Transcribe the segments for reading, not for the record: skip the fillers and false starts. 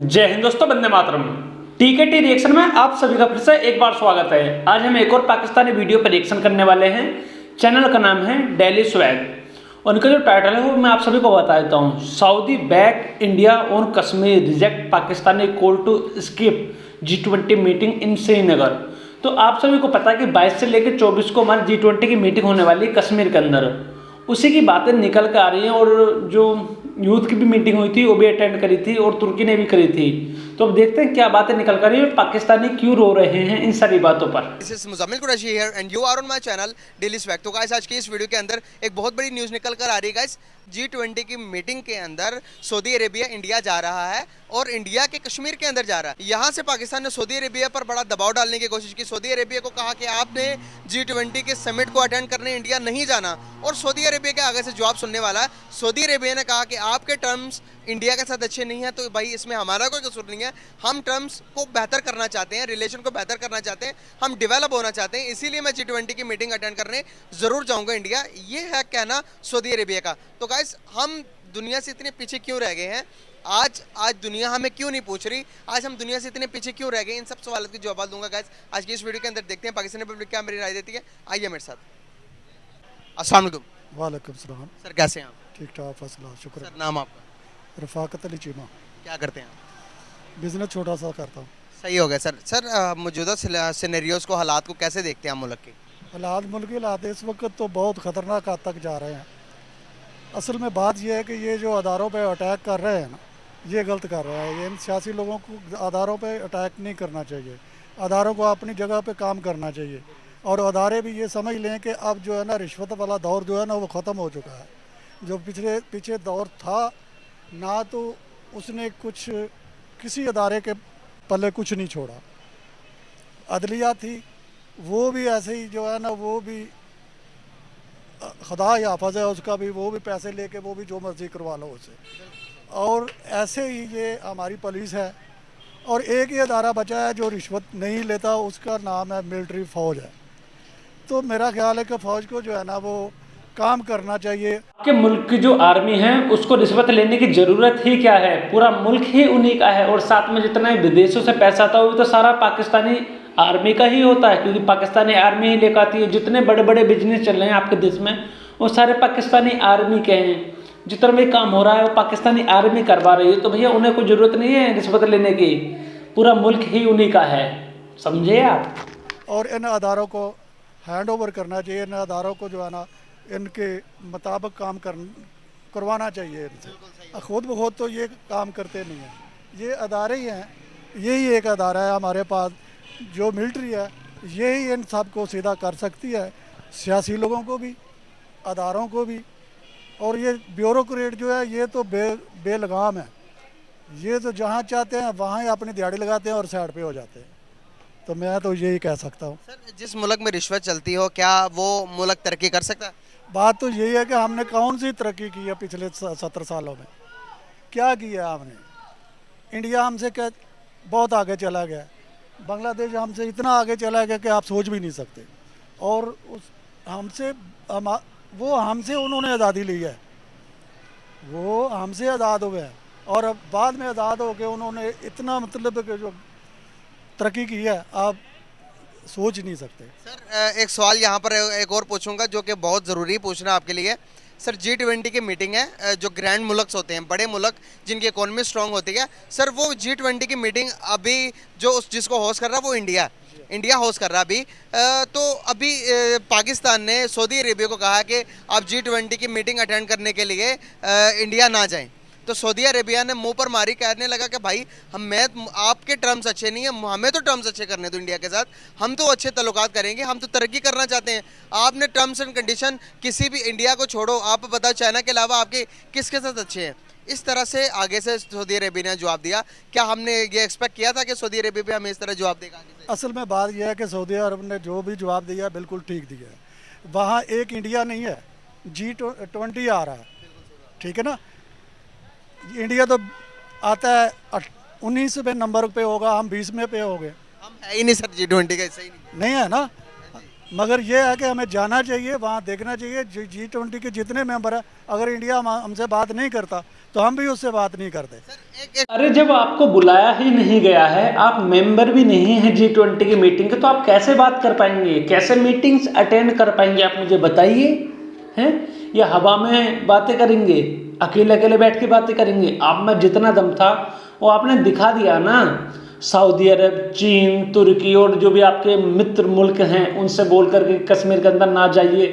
जय हिंद दोस्तों, वंदे मातरम। टीकेटी रिएक्शन में आप सभी का फिर से एक बार स्वागत है। आज हम एक और पाकिस्तानी वीडियो पर रिएक्शन करने वाले हैं। चैनल का नाम है डेली स्वैग। उनका जो टाइटल है वो मैं आप सभी को बता देता हूँ। Saudi back India on Kashmir, reject Pakistani call to skip G20 meeting in Srinagar. तो आप सभी को पता है कि 22 से लेकर 24 को हमारी G20 की मीटिंग होने वाली है कश्मीर के अंदर। उसी की बातें निकल कर आ रही हैं और जो यूथ की भी मीटिंग हुई थी वो भी अटेंड करी थी और तुर्की ने भी करी थी। तो अब देखते हैं क्या बातें निकल कर रही है, पाकिस्तानी क्यों रो रहे हैं इन सारी बातों पर। This is Muzammil Qureshi here and you are on my channel daily swag. तो गाइस आज की इस वीडियो के अंदर एक बहुत बड़ी न्यूज़ निकल कर आ रही है गाइस। G20 की मीटिंग के अंदर सऊदी अरेबिया इंडिया जा रहा है और इंडिया के कश्मीर के अंदर जा रहा है। यहाँ से पाकिस्तान ने सऊदी अरेबिया पर बड़ा दबाव डालने की कोशिश की। सऊदी अरेबिया को कहा कि आपने G20 के समिट को अटेंड करने इंडिया नहीं जाना और सऊदी अरेबिया के आगे से जवाब सुनने वाला है। सऊदी अरेबिया ने कहा कि आपके टर्म्स इंडिया के साथ अच्छे नहीं है तो भाई इसमें हमारा कोई कसूर नहीं है, हम टर्म्स को बेहतर करना चाहते हैं, रिलेशन को बेहतर करना चाहते हैं, हम डेवलप होना चाहते हैं, इसीलिए मैं G20 की मीटिंग अटेंड करने ज़रूर जाऊंगा इंडिया। ये है कहना सऊदी अरेबिया का। तो गाइस हम दुनिया से इतने पीछे क्यों रह गए हैं? आज दुनिया हमें क्यों नहीं पूछ रही? आज हम दुनिया से इतने पीछे क्यों रह गए? इन सब सवालों के जवाब दूंगा गाइस आज की इस वीडियो के अंदर। देखते हैं पाकिस्तानी पब्लिक क्या मेरी राय देती है। आइए मेरे साथ। अस्सलाम वालेकुम। वालेकुम सलाम। सर कैसे हैं आप? ठीक ठाक, फर्स्ट क्लास, शुक्र। सर नाम आपका? रफाकत अली चीमा। क्या करते हैं आप? बिजनेस छोटा सा करता हूँ। सही हो गया सर। सर मौजूदा सिनेरियोज को, हालात को कैसे देखते हैं आप मुल्क के? हालात मुल्क के हालात इस वक्त तो बहुत ख़तरनाक हद तक जा रहे हैं। असल में बात यह है कि ये जो अदारों पे अटैक कर रहे हैं ना, ये गलत कर रहा है। ये इन सियासी लोगों को अदारों पे अटैक नहीं करना चाहिए। अदारों को अपनी जगह पे काम करना चाहिए और अदारे भी ये समझ लें कि अब जो है ना रिश्वत वाला दौर जो है ना वो ख़त्म हो चुका है। जो पीछे दौर था ना, तो उसने कुछ किसी अदारे के पल्ले कुछ नहीं छोड़ा। अदलिया थी वो भी ऐसे ही जो है ना, वो भी खुदा हाफज है उसका भी, वो भी पैसे लेके वो भी जो मर्ज़ी करवा लो उसे। और ऐसे ही ये हमारी पुलिस है और एक ही अदारा बचा है जो रिश्वत नहीं लेता, उसका नाम है मिलिट्री फ़ौज है। तो मेरा ख्याल है कि फ़ौज को जो है ना वो काम करना चाहिए। आपके मुल्क की जो आर्मी है उसको रिश्वत लेने की ज़रूरत ही क्या है? पूरा मुल्क ही उन्हीं का है और साथ में जितना विदेशों से पैसा आता है वो तो सारा पाकिस्तानी आर्मी का ही होता है, क्योंकि पाकिस्तानी आर्मी ही लेकर आती है। जितने बड़े बड़े बिजनेस चल रहे हैं आपके देश में वो सारे पाकिस्तानी आर्मी के हैं। जितना भी काम हो रहा है वो पाकिस्तानी आर्मी करवा रही है। तो भैया उन्हें कोई ज़रूरत नहीं है रिश्वत लेने की, पूरा मुल्क ही उन्हीं का है, समझे आप? और इन अदारों को हैंड ओवर करना चाहिए। इन अदारों को जो है ना इनके मुताबिक काम करवाना चाहिए इनसे। खुद ब खुद तो ये काम करते नहीं हैं, ये अदारे ही हैं। यही एक अदारा है हमारे पास जो मिलिट्री है, यही इन सब को सीधा कर सकती है, सियासी लोगों को भी, अदारों को भी। और ये ब्यूरोक्रेट जो है ये तो बेलगाम है। ये तो जहाँ चाहते हैं वहाँ ही अपनी दिहाड़ी लगाते हैं और साइड पे हो जाते हैं। तो मैं तो यही कह सकता हूँ। सर जिस मुल्क में रिश्वत चलती हो क्या वो मुल्क तरक्की कर सकता है? बात तो यही है कि हमने कौन सी तरक्की की है पिछले 70 सालों में? क्या किया हमने? इंडिया हमसे क्या बहुत आगे चला गया, बांग्लादेश हमसे इतना आगे चला गया कि आप सोच भी नहीं सकते। और वो हमसे उन्होंने आज़ादी ली है, वो हमसे आज़ाद हो गए और अब बाद में आज़ाद हो गए उन्होंने इतना मतलब कि जो तरक्की की है आप सोच नहीं सकते। सर एक सवाल यहाँ पर एक और पूछूंगा जो कि बहुत ज़रूरी पूछना आपके लिए। सर G20 की मीटिंग है, जो ग्रैंड मुल्क होते हैं, बड़े मुल्क जिनकी इकोनॉमी स्ट्रांग होती है, सर वो G20 की मीटिंग अभी जो जिसको होस्ट कर रहा है वो इंडिया होस्ट कर रहा है अभी। तो अभी पाकिस्तान ने सऊदी अरेबिया को कहा कि आप G20 की मीटिंग अटेंड करने के लिए इंडिया ना जाएं। तो सऊदी अरेबिया ने मुंह पर मारी, कहने लगा कि भाई आपके टर्म्स अच्छे नहीं हैं, हमें तो टर्म्स अच्छे करने दो इंडिया के साथ, हम तो अच्छे तल्लुकात करेंगे, हम तो तरक्की करना चाहते हैं। आपने टर्म्स एंड कंडीशन किसी भी, इंडिया को छोड़ो, आप बताओ चाइना के अलावा आपके किसके साथ अच्छे हैं? इस तरह से आगे से सऊदी अरेबिया ने जवाब दिया। क्या हमने ये एक्सपेक्ट किया था कि सऊदी अरेबिया भी हमें इस तरह जवाब देगा आगे से? असल में बात यह है कि सऊदी अरब ने जो भी जवाब दिया बिल्कुल ठीक दिया है। वहाँ एक इंडिया नहीं है, G20 आ रहा है, ठीक है ना। इंडिया तो आता है 19वें नंबर पे होगा, हम 20वें पे हो गए। हम है ही नहीं सर G20 का, सही नहीं है ना। मगर ये है कि हमें जाना चाहिए, वहाँ देखना चाहिए। G20 के जितने मेंबर हैं, अगर इंडिया हमसे बात नहीं करता तो हम भी उससे बात नहीं करते। सर एक अरे जब आपको बुलाया ही नहीं गया है, आप मेंबर भी नहीं हैं G20 की मीटिंग के, तो आप कैसे बात कर पाएंगे, कैसे मीटिंग्स अटेंड कर पाएंगे, आप मुझे बताइए। हैं या हवा में बातें करेंगे, अकेले अकेले बैठ के बातें करेंगे? आप में जितना दम था वो आपने दिखा दिया ना। सऊदी अरब, चीन, तुर्की और जो भी आपके मित्र मुल्क हैं उनसे बोल करके कश्मीर के अंदर ना जाइए,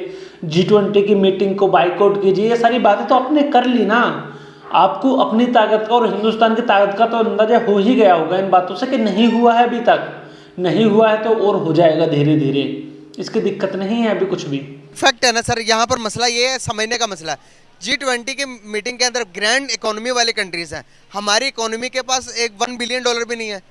G20 की मीटिंग को बाइकआउट कीजिए, ये सारी बातें तो आपने कर ली ना। आपको अपनी ताकत का और हिंदुस्तान की ताकत का तो अंदाजा हो ही गया होगा इन बातों से कि नहीं हुआ है, अभी तक नहीं हुआ है तो और हो जाएगा धीरे धीरे, इसकी दिक्कत नहीं है अभी कुछ भी। फैक्ट है ना सर, यहाँ पर मसला ये है, समझने का मसला है। G20 की मीटिंग के अंदर ग्रैंड इकोनॉमी वाले कंट्रीज हैं, हमारी इकोनॉमी के पास एक $1 बिलियन भी नहीं है,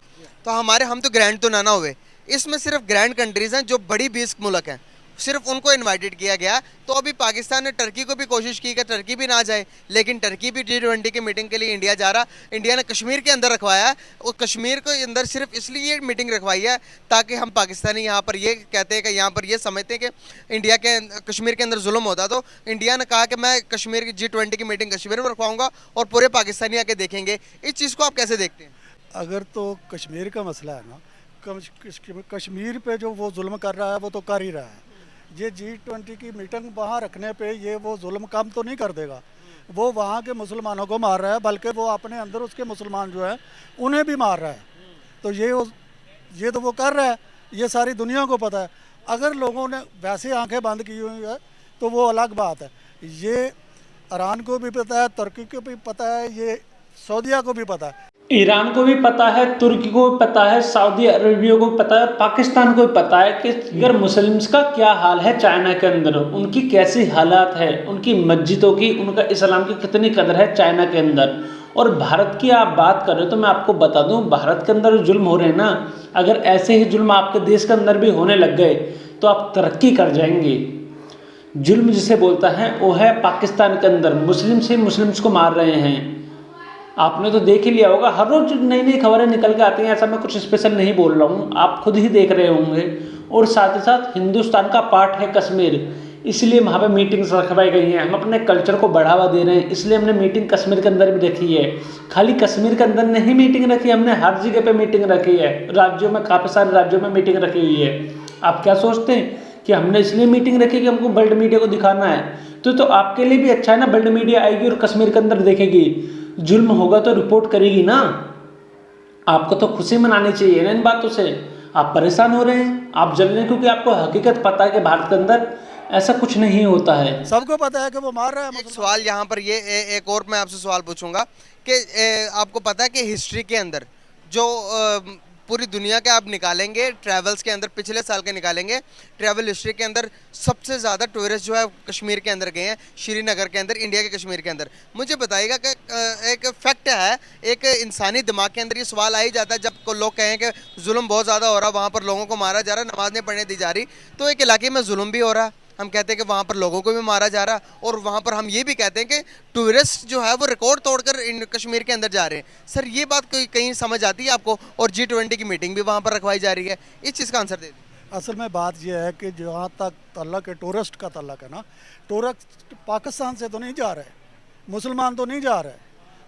तो हम तो ग्रैंड तो ना हुए। इसमें सिर्फ ग्रैंड कंट्रीज हैं जो बड़ी 20 मुल्क हैं, सिर्फ उनको इनवाइटेड किया गया। तो अभी पाकिस्तान ने टर्की को भी कोशिश की कि टर्की भी ना जाए, लेकिन टर्की भी G20 की मीटिंग के लिए इंडिया जा रहा। इंडिया ने कश्मीर के अंदर रखवाया है, और कश्मीर के अंदर सिर्फ इसलिए मीटिंग रखवाई है ताकि हम पाकिस्तानी यहाँ पर ये कहते हैं कि यहाँ पर ये समझते हैं कि इंडिया के कश्मीर के अंदर जुल्म होता। तो इंडिया ने कहा कि मैं कश्मीर की G20 की मीटिंग कश्मीर में रखवाऊँगा और पूरे पाकिस्तानी आके देखेंगे। इस चीज़ को आप कैसे देखते हैं? अगर तो कश्मीर का मसला है ना, कश्मीर पे जो वो जुल्म कर रहा है वो तो कर ही रहा है। ये G20 की मीटिंग वहाँ रखने पे ये वो जुल्म कम तो नहीं कर देगा, वो वहाँ के मुसलमानों को मार रहा है, बल्कि वो अपने अंदर उसके मुसलमान जो है उन्हें भी मार रहा है। तो ये तो वो कर रहा है, ये सारी दुनिया को पता है। अगर लोगों ने वैसे आंखें बंद की हुई है तो वो अलग बात है। ये ईरान को भी पता है, तुर्की को भी पता है, ये सऊदीया को भी पता है, ईरान को भी पता है, तुर्की को भी पता है, सऊदी अरबिया को भी पता है, पाकिस्तान को भी पता है कि अगर मुस्लिम्स का क्या हाल है चाइना के अंदर, उनकी कैसी हालात है, उनकी मस्जिदों की, उनका इस्लाम की कितनी कदर है चाइना के अंदर। और भारत की आप बात कर रहे हो तो मैं आपको बता दूं, भारत के अंदर जो जुल्म हो रहे हैं ना, अगर ऐसे ही जुल्म आपके देश के अंदर भी होने लग गए तो आप तरक्की कर जाएंगे। जुल्म जिसे बोलता है वो है पाकिस्तान के अंदर, मुस्लिम से मुस्लिम्स को मार रहे हैं। आपने तो देख ही लिया होगा, हर रोज नई नई खबरें निकल के आती हैं, ऐसा मैं कुछ स्पेशल नहीं बोल रहा हूँ, आप खुद ही देख रहे होंगे। और साथ ही साथ हिंदुस्तान का पार्ट है कश्मीर, इसलिए वहाँ पे मीटिंग्स रखवाई गई हैं। हम अपने कल्चर को बढ़ावा दे रहे हैं, इसलिए हमने मीटिंग कश्मीर के अंदर भी रखी है। खाली कश्मीर के अंदर नहीं मीटिंग रखी, हमने हर जगह पे मीटिंग रखी है, राज्यों में, काफ़ी सारे राज्यों में मीटिंग रखी हुई है। आप क्या सोचते हैं कि हमने इसलिए मीटिंग रखी कि हमको वर्ल्ड मीडिया को दिखाना है? तो आपके लिए भी अच्छा है ना, वर्ल्ड मीडिया आएगी और कश्मीर के अंदर देखेगी, जुल्म होगा तो रिपोर्ट करेगी ना। आपको तो खुशी मनानी चाहिए ना इन बातों से। आप परेशान हो रहे हैं, आप जल रहे हैं, क्योंकि आपको हकीकत पता है कि भारत के अंदर ऐसा कुछ नहीं होता है। सबको पता है कि वो मार रहा है। एक सवाल यहाँ पर ये एक और मैं आपसे सवाल पूछूंगा कि आपको पता है कि हिस्ट्री के अंदर जो पूरी दुनिया के आप निकालेंगे, ट्रैवल्स के अंदर पिछले साल के निकालेंगे, ट्रैवल हिस्ट्री के अंदर सबसे ज़्यादा टूरिस्ट जो है कश्मीर के अंदर गए हैं, श्रीनगर के अंदर, इंडिया के कश्मीर के अंदर। मुझे बताइएगा कि एक फैक्ट है, एक इंसानी दिमाग के अंदर ये सवाल आ ही जाता है जब लोग कहें कि जुल्म बहुत ज़्यादा हो रहा, वहाँ पर लोगों को मारा जा रहा, नमाज नहीं पढ़ने दी जा रही, तो एक इलाके में जुल्म भी हो रहा, हम कहते हैं कि वहाँ पर लोगों को भी मारा जा रहा, और वहाँ पर हम ये भी कहते हैं कि टूरिस्ट जो है वो रिकॉर्ड तोड़कर कश्मीर के अंदर जा रहे हैं। सर ये बात कहीं समझ आती है आपको? और G20 की मीटिंग भी वहाँ पर रखवाई जा रही है, इस चीज़ का आंसर दे दें। असल में बात यह है कि जहाँ तक तल्लक है टूरिस्ट का तल्लक है ना, टूरिस्ट पाकिस्तान से तो नहीं जा रहे, मुसलमान तो नहीं जा रहे,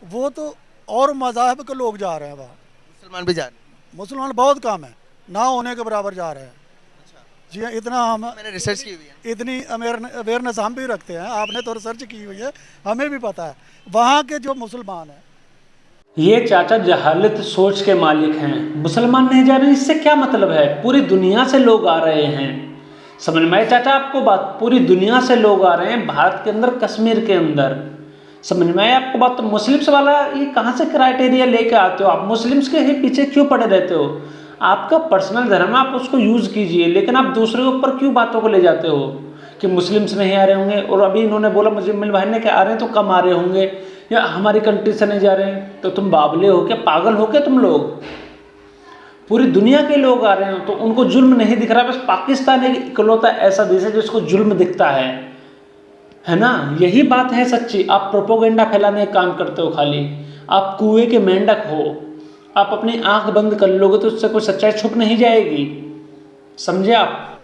वो तो और मज़ाहब के लोग जा रहे हैं वहाँ। मुसलमान भी जा रहे हैं? मुसलमान बहुत कम है, ना होने के बराबर जा रहे हैं। जी हाँ, इतना मैंने रिसर्च की हुई है, इतनी अवेयरनेस हम भी रखते हैं, आपने तो रिसर्च की हुई है, हमें भी पता है वहाँ के जो मुसलमान हैं। ये चाचा जहालत सोच के मालिक हैं। मुसलमान नहीं जा रहे, इससे क्या मतलब है? पूरी दुनिया से लोग आ रहे हैं, समझ में आए चाचा आपको बात? पूरी दुनिया से लोग आ रहे हैं भारत के अंदर, कश्मीर के अंदर, समझ में आए आपको बात? तो मुस्लिम्स वाला ये कहाँ से क्राइटेरिया लेके आते हो आप? मुस्लिम्स के ही पीछे क्यों पड़े रहते हो? आपका पर्सनल धर्म है, आप उसको यूज़ कीजिए, लेकिन आप दूसरे के ऊपर क्यों बातों को ले जाते हो कि मुस्लिम्स नहीं आ रहे होंगे? और अभी इन्होंने बोला मुजम्मिल भाई ने कि आ रहे हैं तो कम आ रहे होंगे, या हमारी कंट्री से नहीं जा रहे हैं। तो तुम बावले हो क्या, पागल हो क्या तुम लोग? पूरी दुनिया के लोग आ रहे हैं तो उनको जुल्म नहीं दिख रहा, बस पाकिस्तान एक इकलौता ऐसा देश है जिसको जुल्म दिखता है ना? यही बात है सच्ची। आप प्रोपोगेंडा फैलाने का काम करते हो खाली, आप कुएं के मेंढक हो। आप अपनी आंख बंद कर लोगे तो उससे कोई सच्चाई छुप नहीं जाएगी, समझे आप?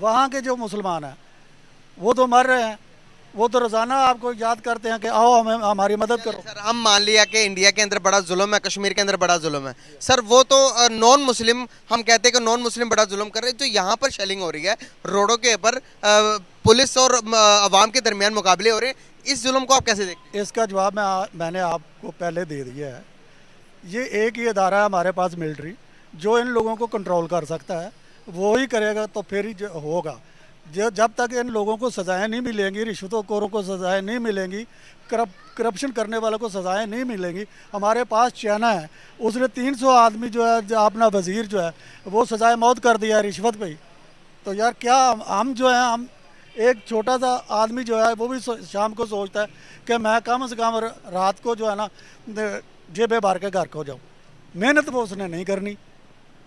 वहाँ के जो मुसलमान हैं वो तो मर रहे हैं, वो तो रोज़ाना आपको याद करते हैं कि आओ हमें हमारी मदद करो। सर हम मान लिया कि इंडिया के अंदर बड़ा जुल्म है, कश्मीर के अंदर बड़ा जुल्म है, सर वो तो नॉन मुस्लिम, हम कहते हैं कि नॉन मुस्लिम बड़ा जुल्म कर रहे हैं, तो यहाँ पर शेलिंग हो रही है रोडों के ऊपर, पुलिस और अवाम के दरमियान मुकाबले हो रहे हैं, इस जुल्म को आप कैसे देखते हैं? इसका जवाब मैंने आपको पहले दे दिया है। ये एक ही अदारा है हमारे पास मिलिट्री, जो इन लोगों को कंट्रोल कर सकता है, वो ही करेगा तो फिर ही होगा। जब तक इन लोगों को सज़ाएं नहीं मिलेंगी, रिश्वतखोरों को सज़ाएं नहीं मिलेंगी, करप्शन करने वालों को सज़ाएं नहीं मिलेंगी। हमारे पास चाइना है, उसने 300 आदमी जो है, जो अपना वज़ीर जो है वो सज़ाए मौत कर दिया है रिश्वत पे ही। तो यार क्या हम जो है, हम एक छोटा सा आदमी जो है वो भी शाम को सोचता है कि मैं कम से कम रात को जो है ना जेबे भर के घर को जाऊँ। मेहनत वो उसने नहीं करनी,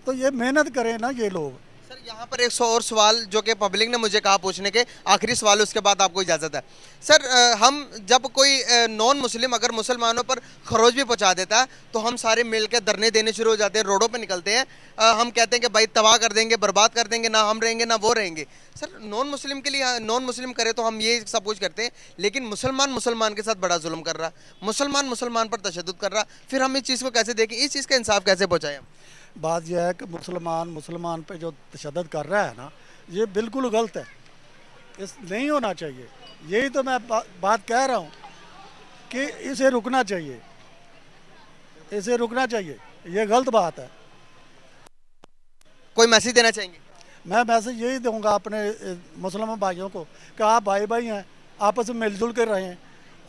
तो ये मेहनत करें ना ये लोग। सर यहाँ पर एक और सवाल जो कि पब्लिक ने मुझे कहा पूछने के, आखिरी सवाल, उसके बाद आपको इजाज़त है। सर हम जब कोई नॉन मुस्लिम अगर मुसलमानों पर खरोच भी पहुँचा देता है तो हम सारे मिल के धरने देने शुरू हो जाते हैं, रोडों पर निकलते हैं, हम कहते हैं कि भाई तबाह कर देंगे, बर्बाद कर देंगे, ना हम रहेंगे ना वो रहेंगे। सर नॉन मुस्लिम के लिए, नॉन मुस्लिम करे तो हम ये सब कुछ करते हैं, लेकिन मुसलमान मुसलमान के साथ बड़ा जुल्म कर रहा, मुसलमान मुसलमान पर तशद्दुद कर रहा, फिर हम इस चीज़ को कैसे देखें, इस चीज़ का इंसाफ कैसे पहुँचाएं? बात यह है कि मुसलमान पे जो तशद्दुद कर रहा है ना, ये बिल्कुल गलत है, इस नहीं होना चाहिए। यही तो मैं बात कह रहा हूँ कि इसे रुकना चाहिए, इसे रुकना चाहिए, ये गलत बात है। कोई मैसेज देना चाहेंगे? मैं मैसेज यही दूंगा अपने मुसलमान भाइयों को कि आप भाई भाई हैं, आपस में मिलजुल कर रहें।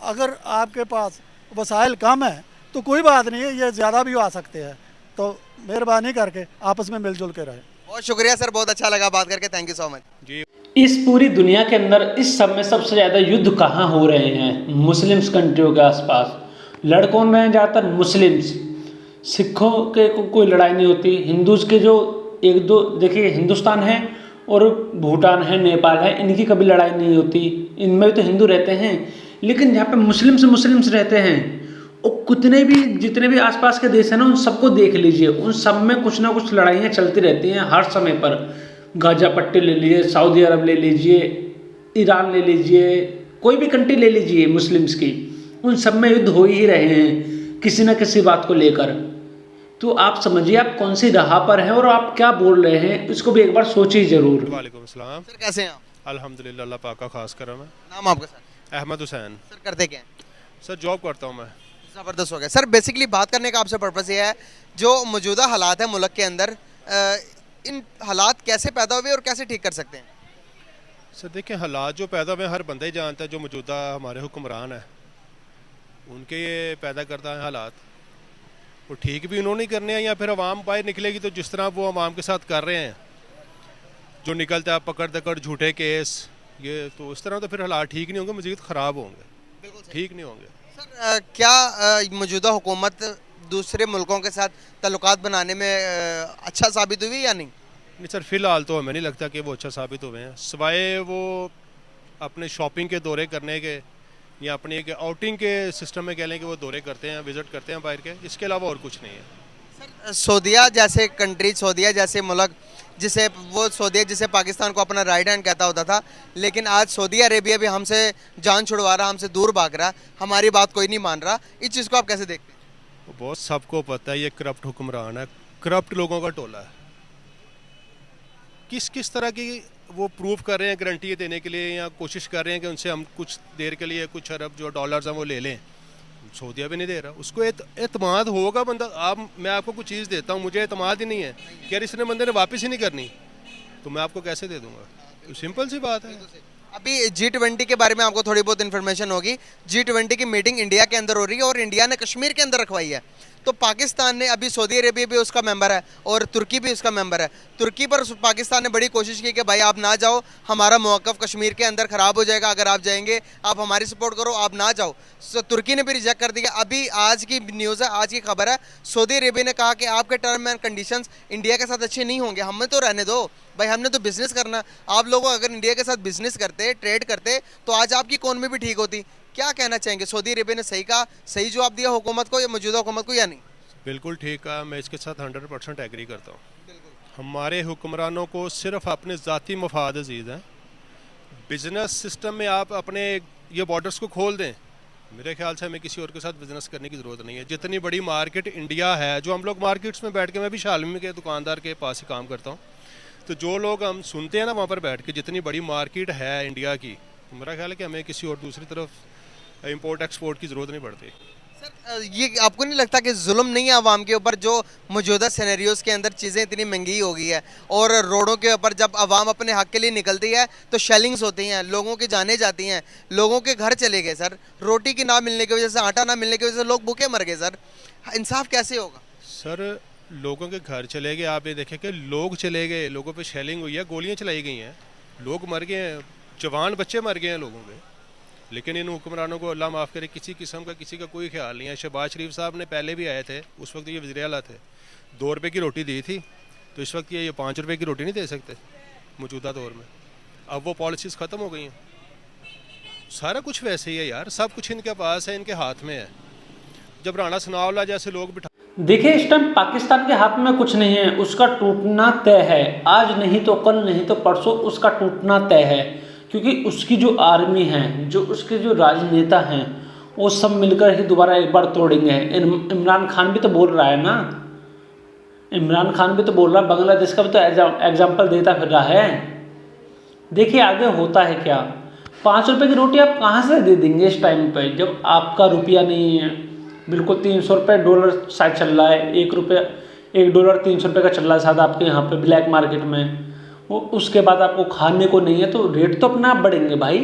अगर आपके पास वसाइल कम है तो कोई बात नहीं है, ये ज़्यादा भी आ सकते हैं, तो मेहरबानी करके आपस में मिलजुल के रहें। बहुत शुक्रिया सर, बहुत अच्छा लगा बात करके, थैंक यू सो मच जी। इस पूरी दुनिया के अंदर इस सब में सबसे ज़्यादा युद्ध कहाँ हो रहे हैं? मुस्लिम्स कंट्रियों के आसपास लड़ कौन रहे हैं? ज़्यादातर मुस्लिम्स। सिखों के कोई लड़ाई नहीं होती, हिंदूज़ के जो एक दो, देखिए हिंदुस्तान है और भूटान है, नेपाल है, इनकी कभी लड़ाई नहीं होती, इनमें भी तो हिंदू रहते हैं। लेकिन जहाँ पे मुस्लिम्स रहते हैं, और कितने भी जितने भी आसपास के देश हैं ना, उन सबको देख लीजिए, उन सब में कुछ ना कुछ लड़ाइयाँ चलती रहती हैं हर समय पर। गाजा पट्टी ले लीजिए, सऊदी अरब ले लीजिए, ईरान ले लीजिए, कोई भी कंट्री ले लीजिए मुस्लिम्स की, उन सब में युद्ध हो ही रहे हैं किसी न किसी बात को लेकर। तो आप समझिए आप कौन सी राह पर हैं और आप क्या बोल रहे हैं, इसको भी एक बार सोचिए जरूर। वालेकुम सलाम सर, कैसे हैं आप? अल्हम्दुलिल्लाह, अल्लाह पाक का खास करम है। नाम आपका सर? अहमद हुसैन। सर करते क्या हैं? सर जॉब करता हूँ मैं। ज़बरदस्त हो गया सर। बेसिकली बात करने का आपसे पर्पज़ ये है, जो मौजूदा हालात है मुल्क के अंदर, इन हालात कैसे पैदा हुए और कैसे ठीक कर सकते हैं? सर देखिए, हालात जो पैदा हुए हर बंदा ही जानता है, जो मौजूदा हमारे हुक्मरान है उनके ये पैदा करता है हालात, वो ठीक भी उन्होंने ही करने हैं, या फिर अवाम बाहर निकलेगी तो जिस तरह वो अवाम के साथ कर रहे हैं, जो निकलता है पकड़ दकड़ झूठे केस, ये तो इस तरह तो फिर हालात ठीक नहीं होंगे, मज़ीद ख़राब होंगे, ठीक नहीं होंगे। सर क्या मौजूदा हुकूमत दूसरे मुल्कों के साथ ताल्लुकात बनाने में अच्छा साबित हुई या नहीं? नहीं सर, फ़िलहाल तो हमें नहीं लगता कि वो अच्छा साबित हुए हैं, सिवाय वो अपने शॉपिंग के दौरे करने के या अपनी एक आउटिंग के सिस्टम में कह लें कि वो दौरे करते हैं, विज़िट करते हैं बाहर के, इसके अलावा और कुछ नहीं है। सर सऊदीया जैसे कंट्री, सऊदीया जैसे मुल्क, जिसे वो सऊदीया जिसे पाकिस्तान को अपना राइट हैंड कहता होता था, लेकिन आज सऊदी अरेबिया भी हमसे जान छुड़वा रहा, हमसे दूर भाग रहा, हमारी बात कोई नहीं मान रहा, इस चीज़ को आप कैसे देखते हैं? बहुत सबको पता है ये करप्ट हुक्मरान है, करप्ट लोगों का टोला है। किस किस तरह की वो प्रूफ कर रहे हैं, गारंटी देने के लिए, या कोशिश कर रहे हैं कि उनसे हम कुछ देर के लिए कुछ अरब जो डॉलर्स हैं वो ले लें। सऊदीया भी नहीं दे रहा, उसको एतमाद होगा बंदा। आप, मैं आपको कुछ चीज़ देता हूँ, मुझे एतमाद ही नहीं है कि यार इसने बंदे ने वापस ही नहीं करनी, तो मैं आपको कैसे दे दूँगा? सिंपल सी बात है। अभी G20 के बारे में आपको थोड़ी बहुत इन्फॉर्मेशन होगी। G20 की मीटिंग इंडिया के अंदर हो रही है और इंडिया ने कश्मीर के अंदर रखवाई है। तो पाकिस्तान ने, अभी सऊदी अरेबिया भी उसका मेंबर है और तुर्की भी उसका मेंबर है। तुर्की पर पाकिस्तान ने बड़ी कोशिश की कि भाई आप ना जाओ, हमारा मौक़िफ़ कश्मीर के अंदर ख़राब हो जाएगा, अगर आप जाएंगे आप हमारी सपोर्ट करो, आप ना जाओ। तुर्की ने भी रिजेक्ट कर दिया। अभी आज की न्यूज़ है, आज की खबर है, सऊदी अरेबिया ने कहा कि आपके टर्म एंड कंडीशंस इंडिया के साथ अच्छे नहीं होंगे, हमें तो रहने दो भाई, हमने तो बिज़नेस करना। आप लोगों अगर इंडिया के साथ बिज़नेस करते, ट्रेड करते, तो आज आपकी इकॉनमी भी ठीक होती। क्या कहना चाहेंगे, सऊदी अरेबिया ने सही कहा, सही जवाब दिया हुकूमत को या मौजूदा हुकूमत को, या नहीं? बिल्कुल ठीक है, मैं इसके साथ 100% एग्री करता हूँ। हमारे हुक्मरानों को सिर्फ अपने ज़ाती मफाद अजीज़ हैं। बिज़नेस सिस्टम में आप अपने ये बॉर्डर्स को खोल दें, मेरे ख्याल से हमें किसी और के साथ बिज़नेस करने की ज़रूरत नहीं है। जितनी बड़ी मार्केट इंडिया है, जो हम लोग मार्केट्स में बैठ के, मैं भी शालमी के दुकानदार के पास ही काम करता हूँ, तो जो लोग हम सुनते हैं ना वहाँ पर बैठ के, जितनी बड़ी मार्केट है इंडिया की, तो मेरा ख्याल है कि हमें किसी और दूसरी तरफ इंपोर्ट एक्सपोर्ट की ज़रूरत नहीं पड़ती। सर ये आपको नहीं लगता कि जुल्म नहीं है आवाम के ऊपर, जो मौजूदा सिनेरियोज़ के अंदर चीज़ें इतनी महंगी हो गई है और रोडों के ऊपर जब आवाम अपने हक के लिए निकलती है तो शेलिंग्स होती हैं, लोगों की जानें जाती हैं, लोगों के घर चले गए सर, रोटी की ना मिलने की वजह से, आटा ना मिलने की वजह से लोग भूखे मर गए सर। इंसाफ कैसे होगा? सर लोगों के घर चले गए, आप ये देखें कि लोग चले गए, लोगों पे शेलिंग हुई है, गोलियां चलाई गई हैं, लोग मर गए हैं, जवान बच्चे मर गए हैं लोगों के, लेकिन इन हुक्मरानों को अल्लाह माफ़ करे किसी किस्म का किसी का कोई ख्याल नहीं है। शहबाज शरीफ साहब ने पहले भी आए थे, उस वक्त ये वज़ीर आला थे, 2 रुपये की रोटी दी थी, तो इस वक्त ये 5 रुपये की रोटी नहीं दे सकते मौजूदा दौर में। अब वो पॉलिसीज़ ख़त्म हो गई हैं, सारा कुछ वैसे ही है यार, सब कुछ इनके पास है, इनके हाथ में है। जब राणा सनाउल्लाह जैसे लोग बिठा, देखिए इस टाइम पाकिस्तान के हाथ में कुछ नहीं है, उसका टूटना तय है। आज नहीं तो कल, नहीं तो परसों उसका टूटना तय है, क्योंकि उसकी जो आर्मी है, जो उसके जो राजनेता हैं, वो सब मिलकर ही दोबारा एक बार तोड़ेंगे। इमरान खान भी तो बोल रहा है ना, इमरान खान भी तो बोल रहा है, बांग्लादेश का भी तो एग्जाम्पल देता फिर रहा है। देखिए आगे होता है क्या। 5 रुपये की रोटी आप कहाँ से दे देंगे इस टाइम पे, जब आपका रुपया नहीं है। बिल्कुल 300 रुपये डॉलर शायद चल रहा है, $1 300 रुपये का चल रहा है शायद आपके यहाँ पे ब्लैक मार्केट में। वो उसके बाद आपको खाने को नहीं है, तो रेट तो अपने आप बढ़ेंगे भाई।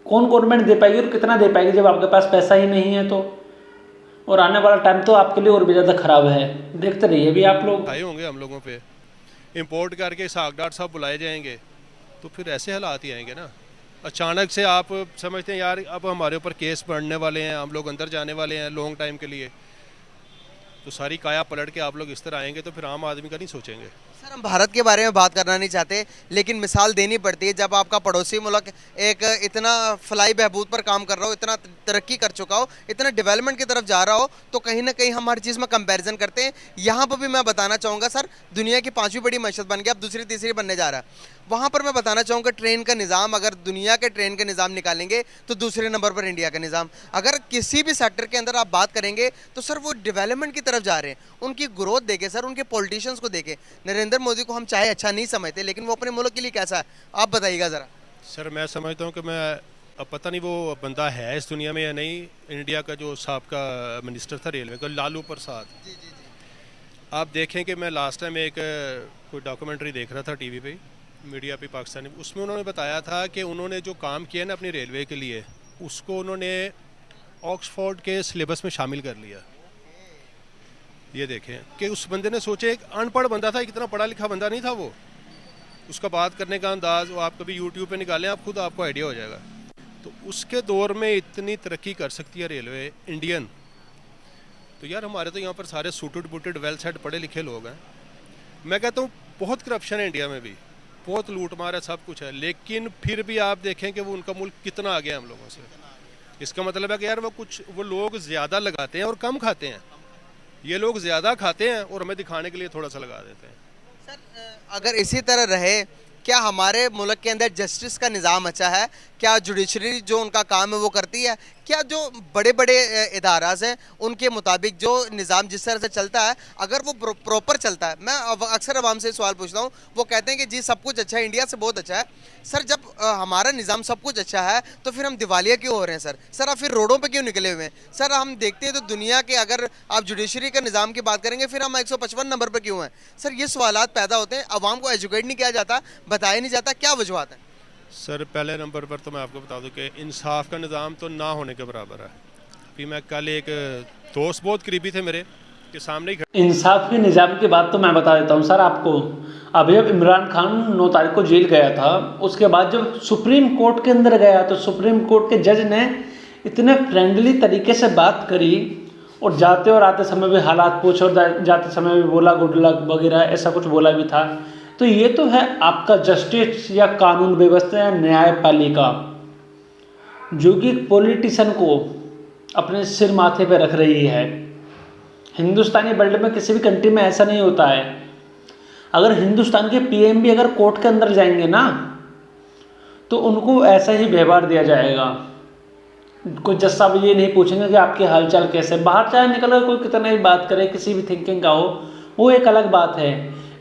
कौन गवर्नमेंट दे पाएगी और कितना दे पाएगी जब आपके पास पैसा ही नहीं है तो। और आने वाला टाइम तो आपके लिए और भी ज़्यादा ख़राब है, देखते रहिए भी आप लोग। आए होंगे हम लोगों पे, इंपोर्ट करके सागदार साहब बुलाए जाएंगे, तो फिर ऐसे हालात ही आएंगे ना। अचानक से आप समझते हैं यार अब हमारे ऊपर केस बढ़ने वाले हैं, हम लोग अंदर जाने वाले हैं लॉन्ग टाइम के लिए, तो सारी काया पलट के आप लोग इस तरह आएंगे तो फिर आम आदमी का नहीं सोचेंगे। सर हम भारत के बारे में बात करना नहीं चाहते, लेकिन मिसाल देनी पड़ती है। जब आपका पड़ोसी मुल्क एक इतना फलाई बहबूद पर काम कर रहा हो, इतना तरक्की कर चुका हो, इतना डेवलपमेंट की तरफ जा रहा हो, तो कहीं ना कहीं हम हर चीज़ में कंपैरिजन करते हैं। यहाँ पर भी मैं बताना चाहूँगा सर, दुनिया की 5वीं बड़ी मईशत बन गया, अब दूसरी तीसरी बनने जा रहा है। वहाँ पर मैं बताना चाहूँगा ट्रेन का निज़ाम, अगर दुनिया के ट्रेन के निज़ाम निकालेंगे तो दूसरे नंबर पर इंडिया का निज़ाम। अगर किसी भी सेक्टर के अंदर आप बात करेंगे तो सर वो डेवलपमेंट की तरफ जा रहे हैं। उनकी ग्रोथ देखे सर, उनके पॉलिटिशियंस को देखे। नरेंद्र मोदी को हम चाहे अच्छा नहीं समझते, लेकिन वो अपने मुल्क के लिए कैसा है आप बताइएगा ज़रा। सर मैं समझता हूँ कि मैं अब पता नहीं वो बंदा है इस दुनिया में या नहीं, इंडिया का जो साबका मिनिस्टर था रेलवे का, लालू प्रसाद। जी जी जी। आप देखें कि मैं लास्ट टाइम एक कोई डॉक्यूमेंट्री देख रहा था टीवी पे, मीडिया पे पाकिस्तानी, उसमें उन्होंने बताया था कि उन्होंने जो काम किया ना अपनी रेलवे के लिए, उसको उन्होंने ऑक्सफोर्ड के सिलेबस में शामिल कर लिया। ये देखें कि उस बंदे ने सोचे, एक अनपढ़ बंदा था, इतना पढ़ा लिखा बंदा नहीं था वो, उसका बात करने का अंदाज़ वो आप कभी यूट्यूब पे निकालें, आप खुद आपको आइडिया हो जाएगा। तो उसके दौर में इतनी तरक्की कर सकती है रेलवे इंडियन, तो यार हमारे तो यहाँ पर सारे सूटेड बूटेड वेल सेट पढ़े लिखे लोग हैं। मैं कहता हूँ बहुत करप्शन है इंडिया में भी, बहुत लूट मार है, सब कुछ है, लेकिन फिर भी आप देखें कि वो उनका मुल्क कितना आगे है हम लोगों से। इसका मतलब है कि यार वो लोग ज़्यादा लगाते हैं और कम खाते हैं, ये लोग ज़्यादा खाते हैं और हमें दिखाने के लिए थोड़ा सा लगा देते हैं। सर अगर इसी तरह रहे, क्या हमारे मुल्क के अंदर जस्टिस का निज़ाम अच्छा है? क्या जुडिशरी जो उनका काम है वो करती है? क्या जो बड़े बड़े इदाराज हैं उनके मुताबिक जो निज़ाम जिस तरह से चलता है, अगर वो प्रॉपर चलता है? मैं अक्सर आवाम से सवाल पूछता हूँ, वो कहते हैं कि जी सब कुछ अच्छा है, इंडिया से बहुत अच्छा है। सर जब हमारा निज़ाम सब कुछ अच्छा है तो फिर हम दिवालिया क्यों हो रहे हैं सर? सर आप फिर रोडों पे क्यों निकले हुए हैं? सर हम देखते हैं तो दुनिया के, अगर आप जुडिशरी का निज़ाम की बात करेंगे, फिर हम 155 नंबर पर क्यों हैं? सर ये सवालात पैदा होते हैं, आवाम को एजुकेट नहीं किया जाता, बताया नहीं जाता, क्या वजूहत है? सर पहले नंबर पर तो मैं आपको बता दूं कि इंसाफ का निज़ाम तो ना होने के बराबर है। अभी मैं कल एक दोस्त बहुत करीबी थे मेरे के सामने ही, इंसाफ के निज़ाम की बात तो मैं बता देता हूँ सर आपको। अभी जब इमरान खान 9 तारीख को जेल गया था, उसके बाद जब सुप्रीम कोर्ट के अंदर गया तो सुप्रीम कोर्ट के जज ने इतने फ्रेंडली तरीके से बात करी, और जाते और आते समय भी हालात पूछे, और जाते समय भी बोला गुड लक वगैरह, ऐसा कुछ बोला भी था। तो ये तो है आपका जस्टिस या कानून व्यवस्था या न्यायपालिका, जो कि पॉलिटिशियन को अपने सिर माथे पे रख रही है। हिंदुस्तानी वर्ल्ड में किसी भी कंट्री में ऐसा नहीं होता है। अगर हिंदुस्तान के पीएम भी अगर कोर्ट के अंदर जाएंगे ना तो उनको ऐसा ही व्यवहार दिया जाएगा। कोई जज साहब ये नहीं पूछेंगे कि आपके हालचाल कैसे, बाहर चाहे निकल कर कोई कितना ही बात करे, किसी भी थिंकिंग का हो, वो एक अलग बात है।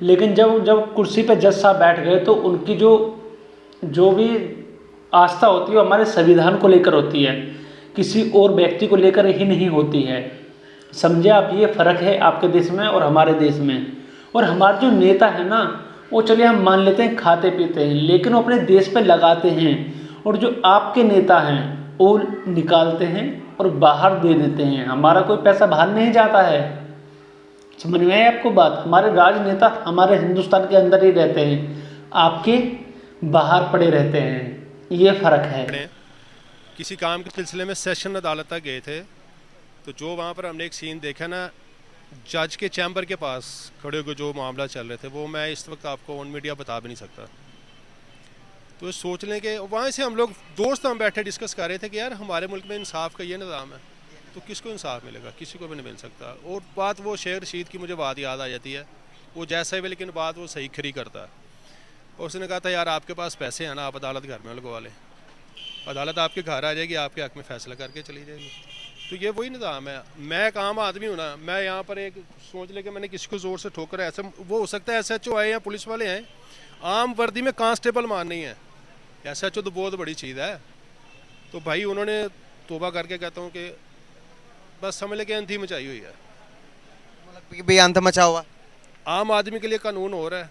लेकिन जब कुर्सी पे जज साहब बैठ गए तो उनकी जो भी आस्था होती है वो हमारे संविधान को लेकर होती है, किसी और व्यक्ति को लेकर ही नहीं होती है। समझे आप, ये फ़र्क है आपके देश में और हमारे देश में। और हमारे जो नेता है ना, वो चलिए हम मान लेते हैं खाते पीते हैं, लेकिन वो अपने देश पे लगाते हैं। और जो आपके नेता हैं वो निकालते हैं और बाहर दे देते हैं। हमारा कोई पैसा बाहर नहीं जाता है, समझ में है आपको बात। हमारे राजनेता हमारे हिंदुस्तान के अंदर ही रहते हैं, आपके बाहर पड़े रहते हैं, ये फ़र्क है। किसी काम के सिलसिले में सेशन अदालत तक गए थे, तो जो वहाँ पर हमने एक सीन देखा ना, जज के चैम्बर के पास खड़े होकर जो मामला चल रहे थे, वो मैं इस वक्त आपको ऑन मीडिया बता भी नहीं सकता। तो सोच लें कि वहाँ से हम लोग दोस्त हम बैठे डिस्कस कर रहे थे कि यार हमारे मुल्क में इंसाफ का ये निज़ाम है, तो किसको इंसाफ मिलेगा? किसी को भी नहीं मिल सकता। और बात वो शेख रशीद की मुझे बात याद आ जाती है, वो जैसा भी लेकिन बात वो सही खरी करता है। और उसने कहा था यार आपके पास पैसे हैं ना, आप अदालत घर में लगवा लें, अदालत आपके घर आ जाएगी, आपके हक में फैसला करके चली जाएगी। तो ये वही निज़ाम है। मैं एक आम आदमी हूँ ना, मैं यहाँ पर एक सोच ले कि मैंने किसी को ज़ोर से ठोकर, ऐसा वो हो सकता है SHO आए या पुलिस वाले हैं, आम वर्दी में कांस्टेबल मारनी है। SHO तो बहुत बड़ी चीज़ है। तो भाई उन्होंने तोबा करके कहता हूँ कि बस समझ लेके अंधी मचाई हुई है। भाई अंत मचा हुआ आम आदमी के लिए कानून हो रहा है,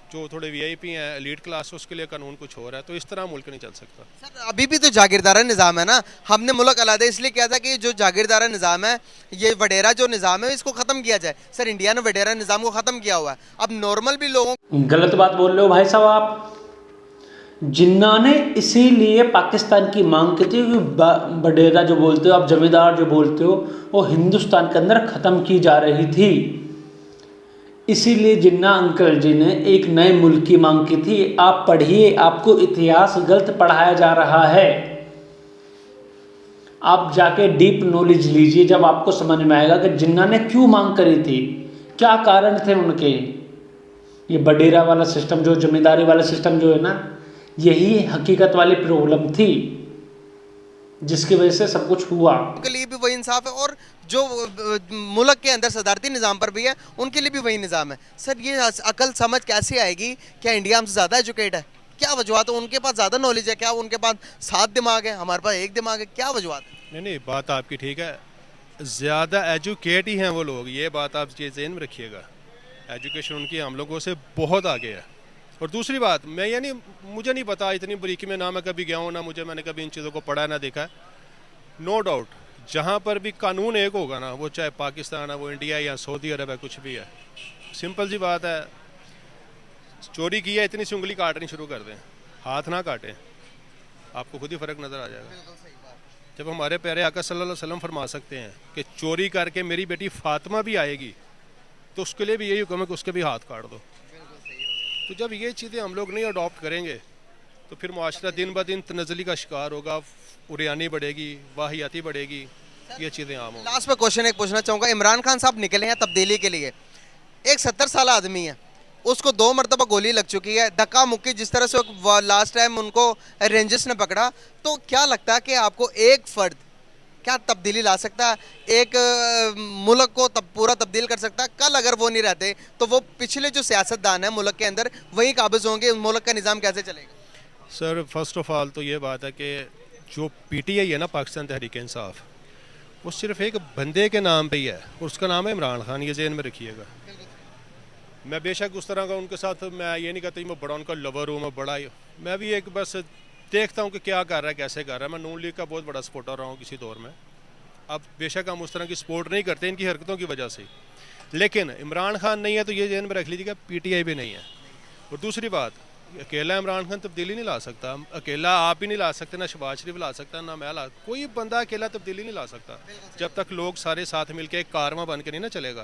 जो थोड़े VIP हैं, एलीट क्लास, उसके लिए कानून कुछ हो रहा है। तो इस तरह मुल्क नहीं चल सकता। सर अभी भी तो जागीरदारा निज़ाम है ना। हमने मुल्क अलहदा इसलिए किया था कि जो जागीरदारा निज़ाम है, ये वडेरा जो निज़ाम है, इसको ख़त्म किया जाए। सर इंडिया ने वडेरा निज़ाम को ख़त्म किया हुआ है। अब नॉर्मल भी लोगों, गलत बात बोल रहे हो भाई साहब आप। जिन्ना ने इसीलिए पाकिस्तान की मांग की थी कि वडेरा जो बोलते हो आप, जमींदार जो बोलते हो, वो हिंदुस्तान के अंदर ख़त्म की जा रही थी। इसीलिए जिन्ना अंकल जी ने एक नए मुल्क की मांग की थी। आप पढ़िए, आपको इतिहास गलत पढ़ाया जा रहा है। आप जाके डीप नॉलेज लीजिए, जब आपको समझ में आएगा कि जिन्ना ने क्यों मांग करी थी, क्या कारण थे उनके। ये वडेरा वाला सिस्टम, जो जमींदारी वाला सिस्टम जो है ना, यही हकीकत वाली प्रॉब्लम थी जिसकी वजह से सब कुछ हुआ। के लिए भी वही इंसाफ है और जो मुल्क के अंदर सदारती निज़ाम पर भी है, उनके लिए भी वही निज़ाम है। सर ये अकल समझ कैसे आएगी? क्या इंडिया हमसे ज़्यादा एजुकेट है? क्या वजूहत है? उनके पास ज़्यादा नॉलेज है क्या? उनके पास 7 दिमाग है, हमारे पास 1 दिमाग है, क्या वजूहत है? नहीं, बात आपकी ठीक है, ज़्यादा एजुकेट ही हैं वो लोग, ये बात आप ये ज़हन में रखिएगा। एजुकेशन उनकी हम लोगों से बहुत आगे है। और दूसरी बात, मैं यानी मुझे नहीं पता इतनी बारीकी में, ना मैं कभी गया हूँ, ना मैंने कभी इन चीज़ों को पढ़ा ना देखा। नो डाउट जहाँ पर भी कानून एक होगा ना, वो चाहे पाकिस्तान है, वो इंडिया या सऊदी अरब है, कुछ भी है, सिंपल सी बात है, चोरी की है इतनी सी उंगली काटनी शुरू कर दें, हाथ ना काटें, आपको खुद ही फ़र्क नज़र आ जाएगा। जब हमारे प्यारे आका सल्लल्लाहु अलैहि वसल्लम फरमा सकते हैं कि चोरी करके मेरी बेटी फातिमा भी आएगी, तो उसके लिए भी यही हुक्म है कि उसके भी हाथ काट दो। तो जब ये चीज़ें हम लोग नहीं अडॉप्ट करेंगे तो फिर मुआशरा दिन ब दिन तनज़ली का शिकार होगा, उरियानी बढ़ेगी, वाहियाती बढ़ेगी, ये चीज़ें आम होंगी। लास्ट में क्वेश्चन एक पूछना चाहूँगा। इमरान खान साहब निकले हैं तब्दीली के लिए। एक 70 साल आदमी है, उसको 2 मरतबा गोली लग चुकी है, धक्का मुक्की जिस तरह से लास्ट टाइम उनको रेंजर्स ने पकड़ा, तो क्या लगता है कि आपको एक फ़र्द क्या तब्दीली ला सकता है, एक मुल्क को पूरा तब्दील कर सकता है? कल अगर वो नहीं रहते तो वो पिछले जो सियासतदान है मुल्क के अंदर वही काबिज होंगे, मुल्क का निज़ाम कैसे चलेगा? सर फर्स्ट ऑफ ऑल तो ये बात है कि जो PTI है ना, पाकिस्तान तहरीक इंसाफ, वो सिर्फ एक बंदे के नाम पे ही है और उसका नाम है इमरान खान, ये ज़हन में रखिएगा। मैं बेशक उस तरह का उनके साथ मैं ये नहीं कहता मैं बड़ा उनका लवर हूँ, मैं बड़ा, मैं भी एक बस देखता हूँ कि क्या कर रहा है, कैसे कर रहा है। मैं नून लीग का बहुत बड़ा सपोर्टर रहा हूँ किसी दौर में। अब बेशक हम उस तरह की सपोर्ट नहीं करते इनकी हरकतों की वजह से, लेकिन इमरान खान नहीं है तो ये ज़हन में रख लीजिएगा PTI भी नहीं है। और दूसरी बात, अकेला इमरान खान तब्दीली नहीं ला सकता, अकेला आप भी नहीं ला सकते, ना शहबाज शरीफ ला सकता, ना मैं ला, कोई बंदा अकेला तब्दीली नहीं ला सकता। जब तक लोग सारे साथ मिलकर एक कारवां बन के नहीं ना चलेगा,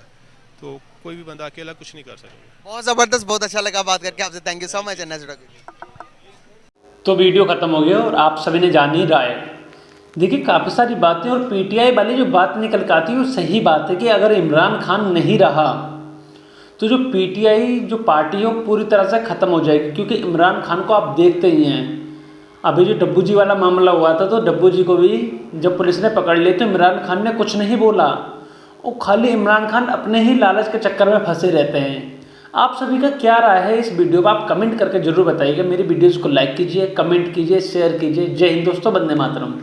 तो कोई भी बंदा अकेला कुछ नहीं कर सकेगा। बहुत ज़बरदस्त, बहुत अच्छा लगा बात करके आपसे। Thank you so much. तो वीडियो ख़त्म हो गया और आप सभी ने जान ही राय। देखिए काफ़ी सारी बातें, और PTI वाली जो बात निकल के आती है वो सही बात है कि अगर इमरान खान नहीं रहा तो जो पीटीआई जो पार्टी है वो पूरी तरह से ख़त्म हो जाएगी, क्योंकि इमरान खान को आप देखते ही हैं। अभी जो डब्बू जी वाला मामला हुआ था, तो डब्बू जी को भी जब पुलिस ने पकड़ लिया तो इमरान खान ने कुछ नहीं बोला। वो खाली इमरान खान अपने ही लालच के चक्कर में फंसे रहते हैं। आप सभी का क्या राय है इस वीडियो पर, आप कमेंट करके जरूर बताइएगा। मेरी वीडियोज़ को लाइक कीजिए, कमेंट कीजिए, शेयर कीजिए। जय हिंद दोस्तों, वंदे मातरम।